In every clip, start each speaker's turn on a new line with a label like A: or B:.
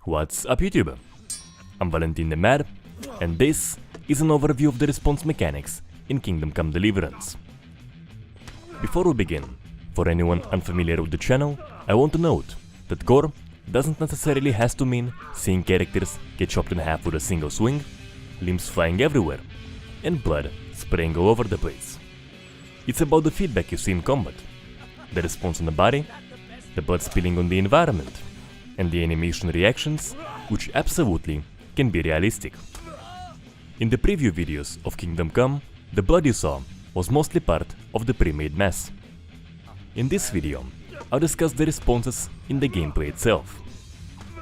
A: What's up YouTube? I'm Valentin the Mad, and this is an overview of the response mechanics in Kingdom Come Deliverance. Before we begin, for anyone unfamiliar with the channel, I want to note that gore doesn't necessarily has to mean seeing characters get chopped in half with a single swing, limbs flying everywhere, and blood spraying all over the place. It's about the feedback you see in combat, the response on the body, the blood spilling on the environment, and the animation reactions, which absolutely can be realistic. In the preview videos of Kingdom Come, the blood you saw was mostly part of the pre-made mess. In this video, I'll discuss the responses in the gameplay itself.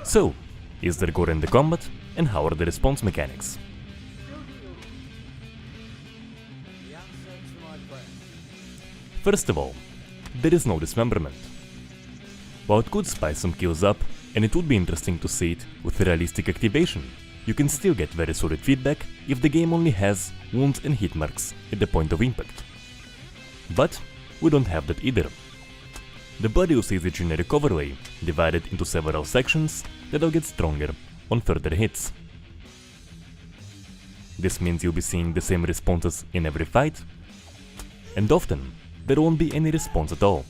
A: So, is there gore in the combat, and how are the response mechanics? First of all, there is no dismemberment. While it could spice some kills up, and it would be interesting to see it with realistic activation, you can still get very solid feedback if the game only has wounds and hit marks at the point of impact. But we don't have that either. The blood you see is a generic overlay, divided into several sections that'll get stronger on further hits. This means you'll be seeing the same responses in every fight, and often there won't be any response at all.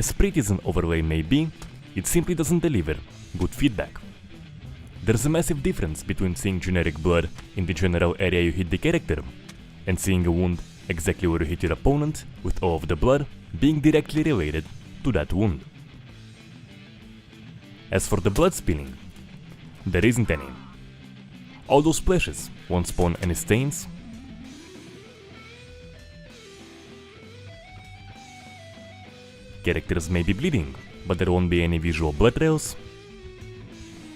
A: As pretty as an overlay may be, it simply doesn't deliver good feedback. There's a massive difference between seeing generic blood in the general area you hit the character, and seeing a wound exactly where you hit your opponent with all of the blood being directly related to that wound. As for the blood spilling, there isn't any. All those splashes won't spawn any stains, characters may be bleeding, but there won't be any visual blood trails,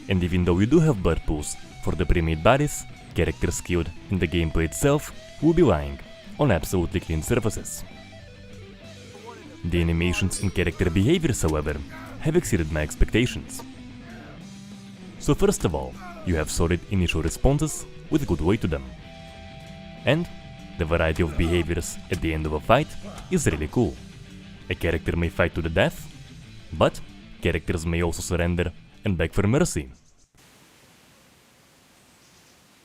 A: and even though you do have blood pools for the pre-made bodies, characters killed in the gameplay itself will be lying on absolutely clean surfaces. The animations and character behaviors, however, have exceeded my expectations. So first of all, you have solid initial responses with good weight to them. And the variety of behaviors at the end of a fight is really cool. A character may fight to the death, but characters may also surrender and beg for mercy.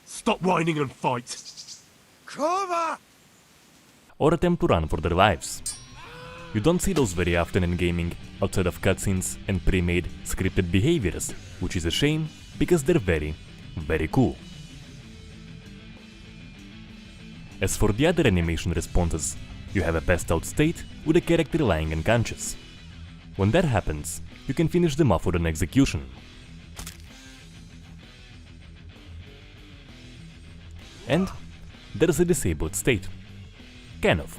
B: Stop whining and fight! Cover!
A: Or attempt to run for their lives. You don't see those very often in gaming outside of cutscenes and pre-made scripted behaviors, which is a shame because they're very, very cool. As for the other animation responses, you have a passed out state with a character lying unconscious. When that happens, you can finish them off with an execution. And there's a disabled state. Kind of.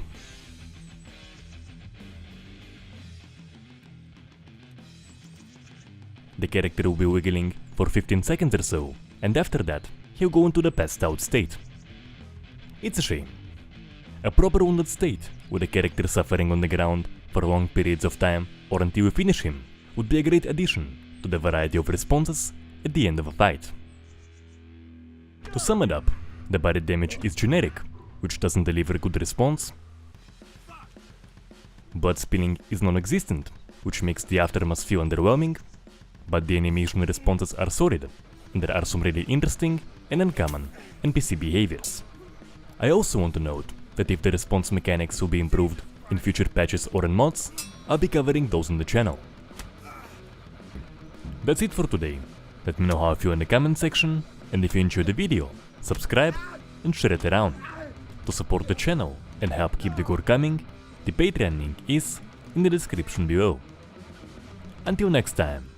A: The character will be wiggling for 15 seconds or so, and after that, he'll go into the passed out state. It's a shame. A proper wounded state, with a character suffering on the ground for long periods of time or until you finish him, would be a great addition to the variety of responses at the end of a fight. To sum it up, the body damage is generic, which doesn't deliver good response. Blood spilling is non-existent, which makes the aftermath feel underwhelming, but the animation responses are solid, and there are some really interesting and uncommon NPC behaviors. I also want to note that if the response mechanics will be improved in future patches or in mods, I'll be covering those on the channel. That's it for today. Let me know how you feel in the comment section, and if you enjoyed the video, subscribe and share it around. To support the channel and help keep the gore coming, the Patreon link is in the description below. Until next time.